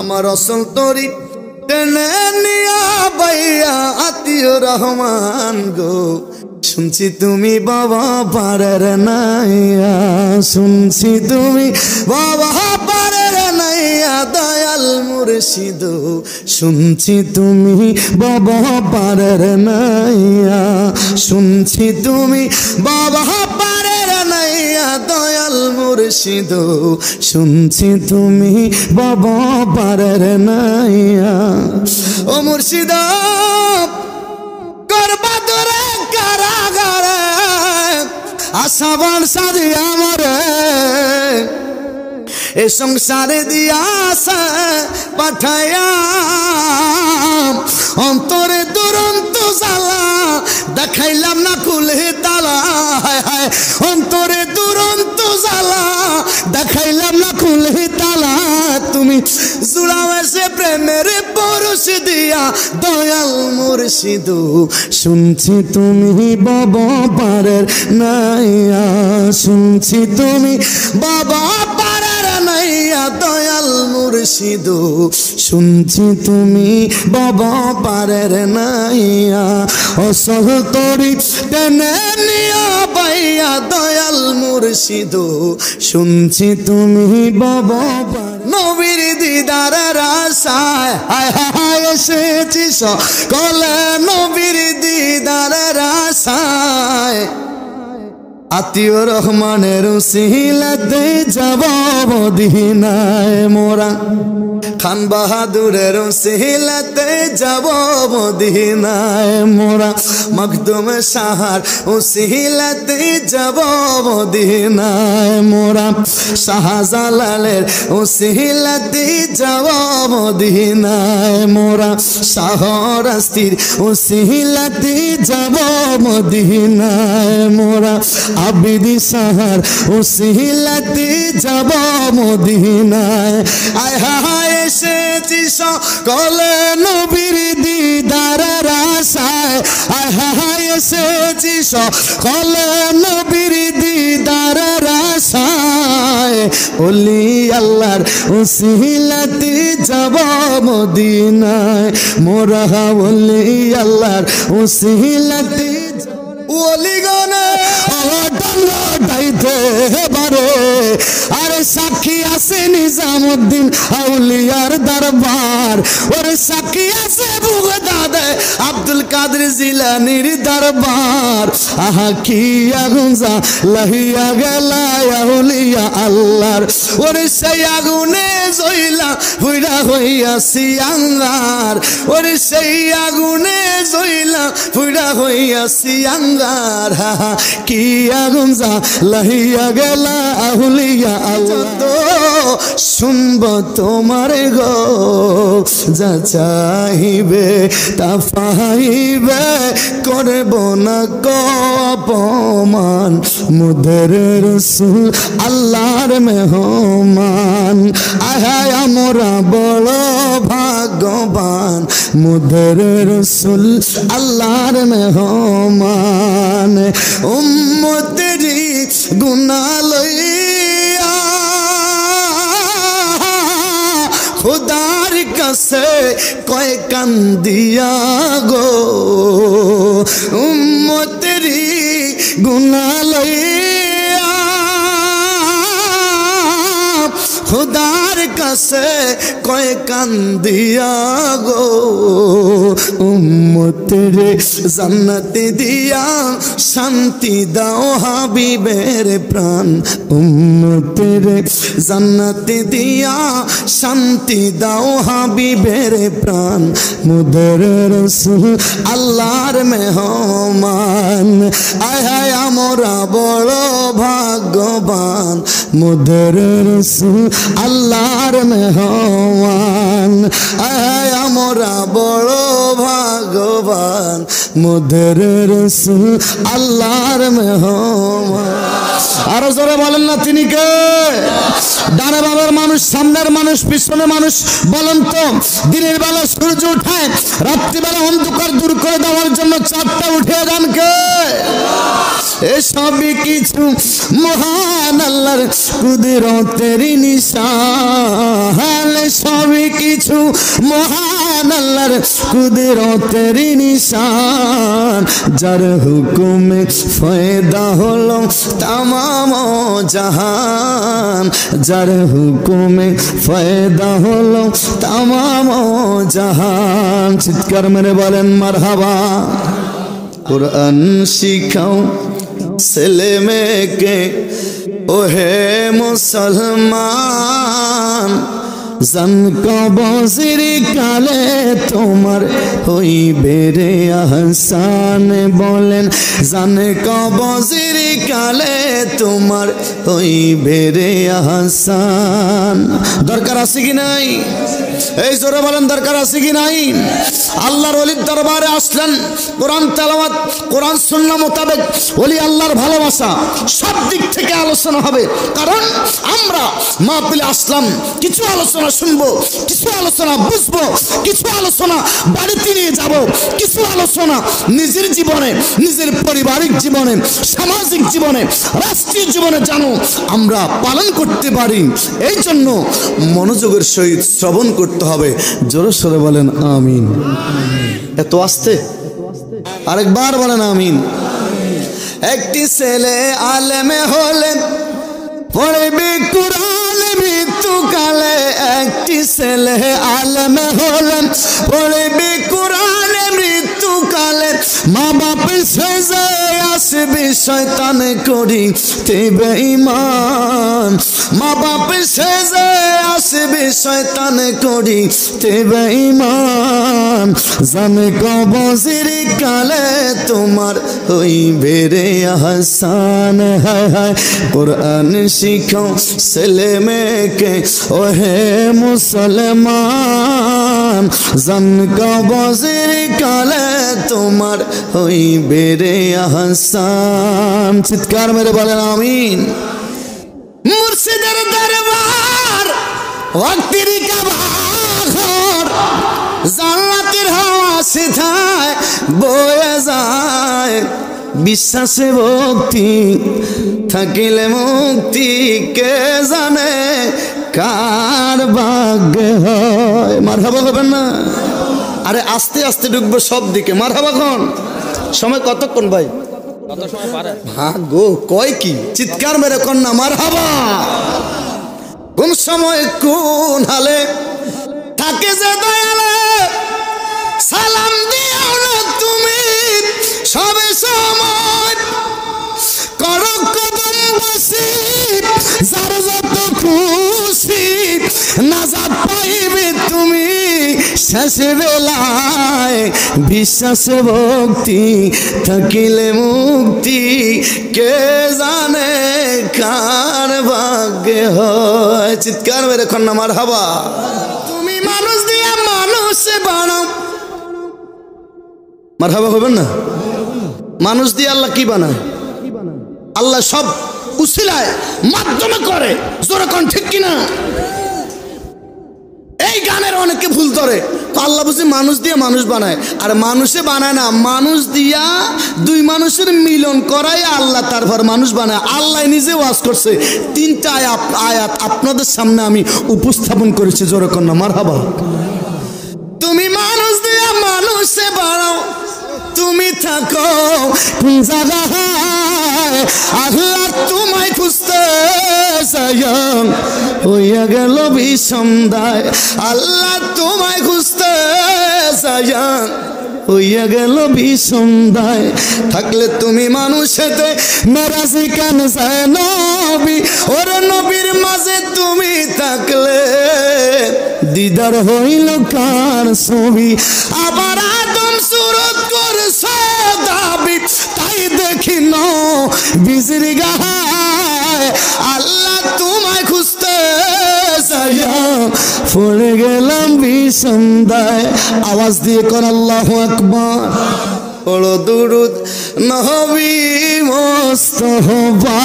আমার রসুল তরি টেনে নিয়া বাইয়া আতিউর রহমান গো শুনছি তুমি বাবা পারের নাইয়া শুনছি তুমি বাবা পারের নাইয়া দয়াল মুর্শিদ শুনছি তুমি বাবা পারের নাইয়া শুনছি তুমি বাবা পারের নাইয়া দয়াল মুর্শিদ শুনছি তুমি বাবা পারের নাইয়া ও মুর্শিদ করবা তোরে কারাগারে আসাবার সাদি আমরে এ সংসারে দিয়াছে পাঠায়া অন্তরে দুরন্ত জ্বালা দেখাইলাম না কুলে তালা অন্তরে দুরন্ত জ্বালা দেখাইলাম না কুলে তালা তুমি জুড়াও এসে প্রেমের পরশ দিয়া দয়াল মুর্শিদ শুনছি তুমি বাবা পারের নাইয়া শুনছি তুমি বাবা পারের নাইয়া দয়াল মুর্শিদ শুনছি তুমি বাবা পারের নাইয়া অসহ তরি টেনে নিয়া বাইয়া দয়াল মুর্শিদ শুনছি তুমি বাবা নবীর দিদারের আশায় হায় হায় এসেছি সকলে নবীর দিদারের আশায় আতিউর রহমানের উসিলাতে যাব মদিনায় মোরা খান বাহাদুরের উসিলাতে যাব মদিনায় মোরা মখদুম শাহর উসিলাতে যাব মদিনায় মোরা শাহজালালের উসিলাতে যাব মদিনায় মোরা শাহরাস্তির উসিলাতে যাব মদিনায় মোরা আবিদি সাহার উসিলাতে যাব মদিনায় আয় হায় এসেছি সকলে নবীর দিদারের আশায় আয় হায় এসেছি সকলে নবীর দিদারের আশায় ওলি আল্লাহর উসিলাতে যাব মদিনায় মোরা ওলি আল্লাহর উসিলাতে ওলি গনে আরে সাক্ষী আছে নিজামুদ্দিন আউলিয়ার দরবার ওরে সাক্ষী আছে বুগদাদে আব্দুল কাদের জিলানির দরবার আহা কি আগুনজা লাহিয়া গেলা আউলিয়া আল্লাহর ওরে সেই আগুনে জইলা পুইরা হইয়াছি আঙ্গার ওরে সেই আগুনে জইলা পুইরা হইয়াছি আঙ্গার কি আগুনজা লাহিয়া গেলা আউলিয়া আল্লাহ শুনব তোমার গো যা চাহিবে তা পাইবে করব না অপমান মুদের রসুল আল্লাহর মেহমান আহায় আমরা বড় ভাগ্যবান মুদের রসুল আল্লাহর মেহমান উম্মতেরি গুনাহ লইয়া খুদার কাছে কয় কান্দিয়া গো উম্মতেরি গুনাহ লইয়া খুদার কাছে কয় কান্দিয়া গো উম্মতের জান্নাতে দিয়া শান্তি দাও হাবিবের প্রাণ উম্মতের জান্নাতে দিয়া শান্তি দাও হাবিবের প্রাণ মুদের রাসূল আল্লাহর মেহমান আয় হায় আমরা বড় ভাগ্যবান মুদের রাসূল আল্লাহর মেহমান আয় আমরা বড় ভাগ্যবান মুদের রাসূল আল্লাহর মেহমান আরো জোরে বলেন না তিনি কে ডানে বাবার মানুষ সামনের মানুষ পিছনে মানুষ বলেন তো দিনের বেলা সূর্য উঠায় রাত্রিবেলা অন্ধকার দূর করে দেওয়ার জন্য চাঁদটা উঠে যান কে এসবই কিছু মহান আল্লাহর কুদরতের নিশান, সবই কিছু মহান আল্লাহর কুদরতের নিশান। যার হুকুমে ফায়দা হলো তামাম জাহান, যার হুকুমে ফায়দা হলো তামাম জাহান। চিৎকার মেরে বলেন মারহাবা। কুরআন শিখাও ছেলে মেয়েকে ওহে মুসলমান, জান কবজির কালে তোমার হইবে রে আহসান। বলেন জান কবজির কালে তোমার হইবে রে আহসান। দরকার আছে কি নাই? এই জোরে বলেন দরকার আছে কি নাই? আল্লাহর ওলির দরবারে আসলেন, কোরআন তেলাওয়াত, কোরআন সুন্নাহ মোতাবেক ওলি আল্লাহর ভালোবাসা সব দিক থেকে আলোচনা হবে। কারণ আমরা মাহফিলে আসলাম, কিছু আলোচনা শুনবো, কিছু আলোচনা বুঝবো, কিছু আলোচনা বাড়িতে নিয়ে যাব, কিছু আলোচনা নিজের জীবনে, নিজের পারিবারিক জীবনে, সামাজিক জীবনে, রাষ্ট্রীয় জীবনে যেন আমরা পালন করতে পারি। এই জন্য মনোযোগের সহিত শ্রবণ করতে হবে। জোরে সোরে বলেন আমিন। এত আসতে আরেকবার বলেন আমিন। একটি ছেলে আলেমে হলে পড়বে কুরআন মৃত্যুকালে, একটি ছেলে আলেমে হলে পড়বে কুরআন মৃত্যুকালে। মা বাপের সেজে আসবে শয়তান করিতে বেঈমান, মা বাপের সেজে আসবে শয়তান করিতে বেঈমান। জানে কবজির কালে তোমার হইবে রে আহসান। হায় হায় কুরআন শিখাও ছেলে মেয়েকে ওহে মুসলমান, জান কবজির কালে তোমার হইবে রে আহসান। চিৎকার মেরে বলেন আমিন। মুর্শিদের দরবার ওয়াক্তির কাবাঘর, জান্নাতের হাওয়া সিধায় বয়ে যায়। বিশ্বাসে ভক্তি থাকিলে মুক্তি, কে জানে কার ভাগ্য হয়। মারহাবা হবেন না? আরে আস্তে আস্তে ঢুকবো সব দিকে। মারহাবা খন সময় কতক্ষণ ভাই? ভাগো কয় কি? চিৎকার মেরে কন্যা মারহাবা। কোন সময় কোন হালে থাকে যে দয়ালে, সালাম দিও না তুমি সবে সময়। করো কদম বসি যার যত খুশি, নাজাত পাইবে তুমি শেষ বেলায়। বিশ্বাসে ভক্তি থাকিলে মুক্তি, কে জানে কার ভাগ্য হয়। চিৎকার মেরে কন্যা মারহাবা। তুমি মানুষ দিয়া মানুষে বানাও। মারহাবা হবেন না? মানুষ দিয়ে আল্লাহ কি বানায়? আল্লাহ সব উসিলায় মাধ্যমে করে। জোরে কোন ঠিক কিনা? এই গানের অনেকে ভুল ধরে, আল্লাহ বুঝি মানুষ দিয়ে মানুষ বানায়। আর মানুষে বানায় না, মানুষ দিয়া দুই মানুষের মিলন করাই আল্লাহ তারপর মানুষ বানায়। আল্লাহ নিজে ওয়াজ করছে। 3টা আয়াত আপনাদের সামনে আমি উপস্থাপন করেছি। জোরে কন্যা মারহাবা। তুমি মানুষ দিয়া মানুষে বানাও, তুমি থাকো কোন জায়গায়, আল্লাহ তোমায় খুঁজতে হইয়া গেল বিষমদায়। আল্লাহ তোমায় খুঁজতে হইয়া গেল বিষমদায়। থাকলে তুমি মানুষেতে মেরাজি কেন যায় নবী, ওর নবীর মাঝে তুমি থাকলে দিদার হইল কার ছবি। আবার আদম সুরত করছে দাবি, তাই দেখি ন বিজরি গায়। আল্লাহ তোমায় খুঁজতে যাইয়া পড়ে গেলাম বিষমদায়। আওয়াজ দিয়ে কর আল্লাহু আকবার। পড়ো দুরুদ নবী মোস্তফা,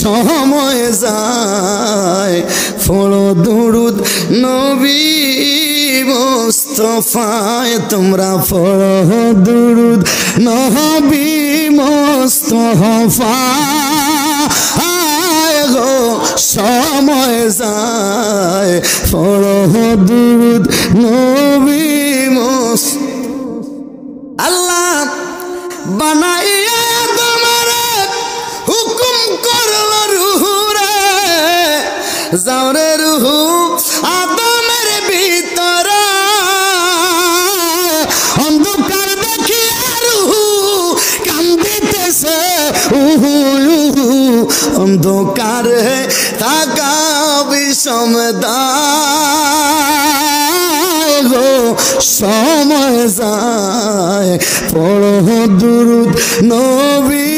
সময় যায় পড়ো দুরুদ নবী মুস্তাফায় তোমরা পড়ো দুরুদ নবী মুস্তাফায় গো সময় যায় পড়ো দুরুদ নবী আল্লাহ বানাইয়া তোমারে হুকুম করল রুহুরে যাওরে রুহু আদমের ভিতরে অন্ধকার দেখিয়া রুহু কান্দিতেছে উহু উহু অন্ধকারে থাকা বিষম সময় যায় পড়ো দুরুদ নবী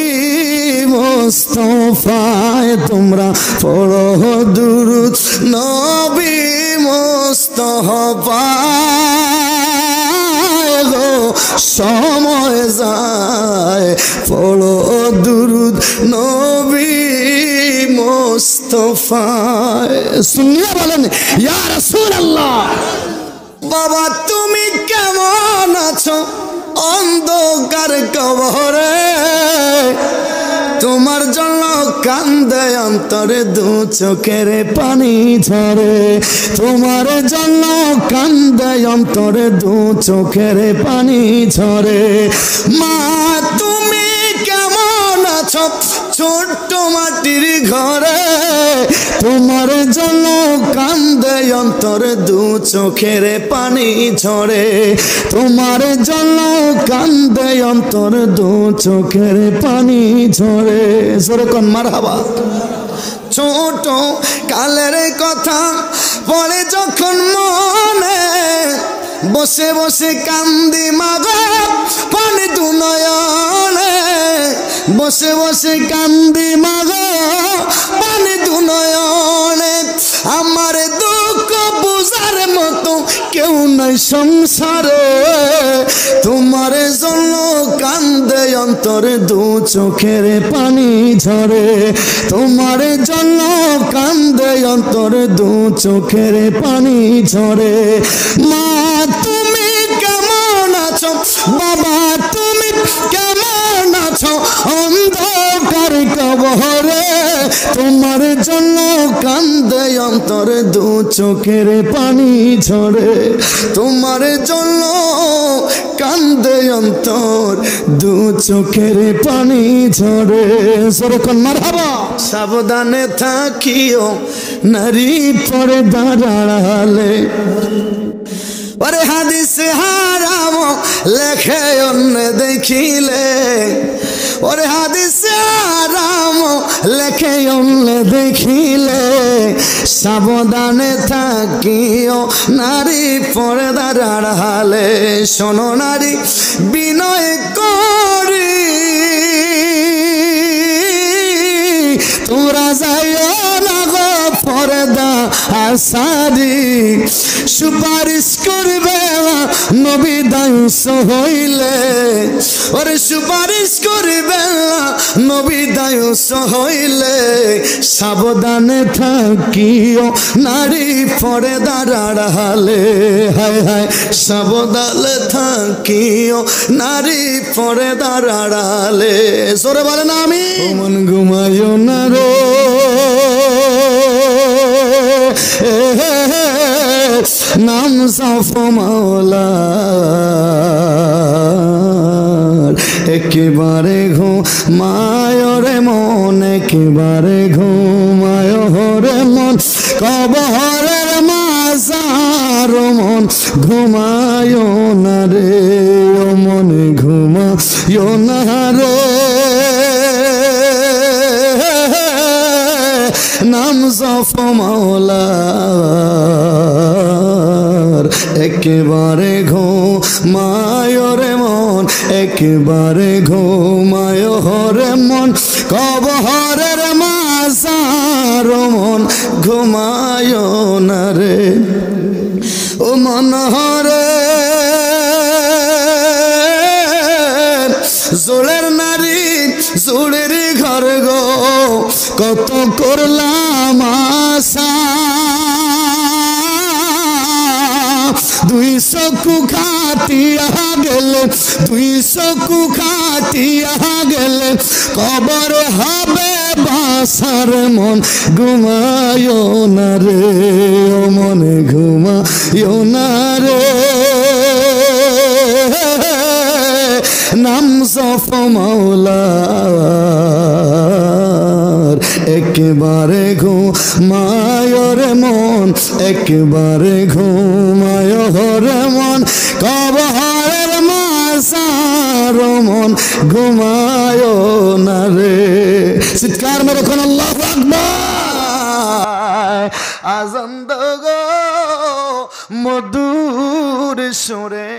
মুস্তাফায় তোমরা পড়ো দুরুদ নবী মুস্তাফায় গো সময় যায় পড়ো দুরুদ নবী মুস্তাফায় শুনিয়া বলেন ইয়া রাসূলুল্লাহ বাবা তুমি কেমন আছো অন্ধকার কবরে তোমার জন্য কান্দে অন্তরে দু চোখের পানি ঝরে তোমার জন্য কান্দে অন্তরে দু চোখের পানি ঝরে মা তুমি কেমন আছো ছোট্ট মাটির ঘরে তোমার জন্য কান্দে অন্তরে দু চোখের পানি ঝরে তোমার জন্য কান্দে অন্তরে দু চোখের পানি ঝরে জোরে কোন মারহাবা ছোট কালের কথা পড়ে যখন মনে বসে বসে কান্দি মাগো পানি দু নয়নে বসে বসে কান্দি মাগো পানি দু নয়নে আমার দুঃখ বুঝার মতো কেউ নাই সংসারে তোমার জন্য কান্দে অন্তরে দু চোখের পানি ঝরে তোমার জন্য কান্দে অন্তরে দু চোখের পানি ঝরে মা তুমি কেমন আছো বাবা তুমি কেমন আছো অন্ধকার কবরে তোমার জন্য কান্দে অন্তরে দু চোখের পানি ঝরে তোমার জন্য কান্দে অন্তর দু চোখের পানি ঝরে সরকন মারহাবা সাবধানে থাকিও নারী পর্দা আড়ালে ওরে হাদিসে হারাম লেখে অন্য দেখিলে ওরে হাদিসে হারাম লেখে অন্য দেখিলে সাবধানে থাকিও নারী পর্দার আড়ালে শোনো নারী বিনয় করি তোমরা যাইও না গো পর্দা আসারি সুপারিশ করবে নবী দায়ুস হইলে ওরে সুপারিশ করবে নবী দায়ুস হইলে সাবধানে থাকিও নারী পর্দার আড়ালে হায় হায় সাবধানে থাকিও নারী পর্দার আড়ালে জোরে বলেন আমি মন ঘুমায়ো না রে নাম সাফ মাওলার একেবারে ঘুমায় রে মন একেবারে ঘুমায় রে মন কবরের মাজার মন ঘুমায় না রে ও মন ঘুমায় না রে নাম সাফ মাওলার একেবারে ঘুমায় রে মন একেবারে ঘুমায় রে মন কবরের মাজার মন ঘুমায় না রে ও মন রে জোড়ের নারী জোড়ের ঘর গো কত করলাম আশা দুই চকু খাটিয়া গেলে, দুই চকু খাটিয়া গেলে কবর হবে বাসার মন ঘুমায়ো না রে, ও মনে ঘুমায়ো না রে, নাম সফ মাওলার একবারে ঘুমায় রে মন, একবারে ঘুমায় রে মন, কবরের মাসার মন ঘুমায় না রে। চিৎকার মেরে কোন আল্লাহু আকবার। আজান দাও গো মধুর সুরে,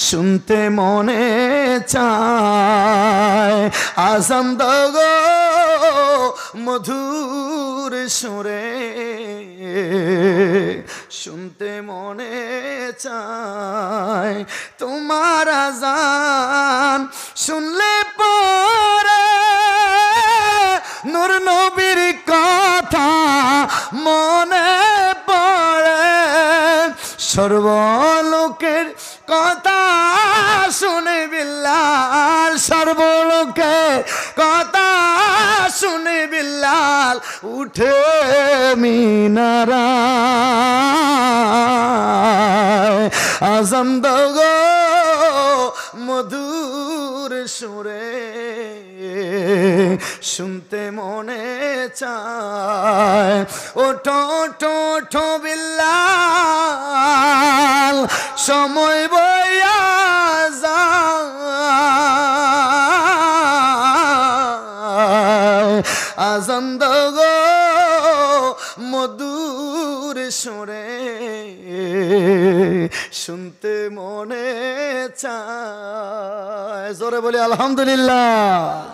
শুনতে মনে চায়, আজান দাও গো মধুর সুরে, শুনতে মনে চায়, তোমার আজান শুনলে পরে নূর নবীর কথা মনে পড়ে, সর্বলোকের কথা শুনে বিল্লাল, সর্বলোকের কথা শুনে বিল্লাল উঠে মিনারায়, আজান দাও গো মধুর সুরে, শুনতে মনে চায়, ওঠো ওঠো ওঠো বিল্লাল, সময় বইয়া যায়, আজান দাও গো মধুর সুরে, শুনতে মনে চায়। জোরে বলি আলহামদুলিল্লাহ।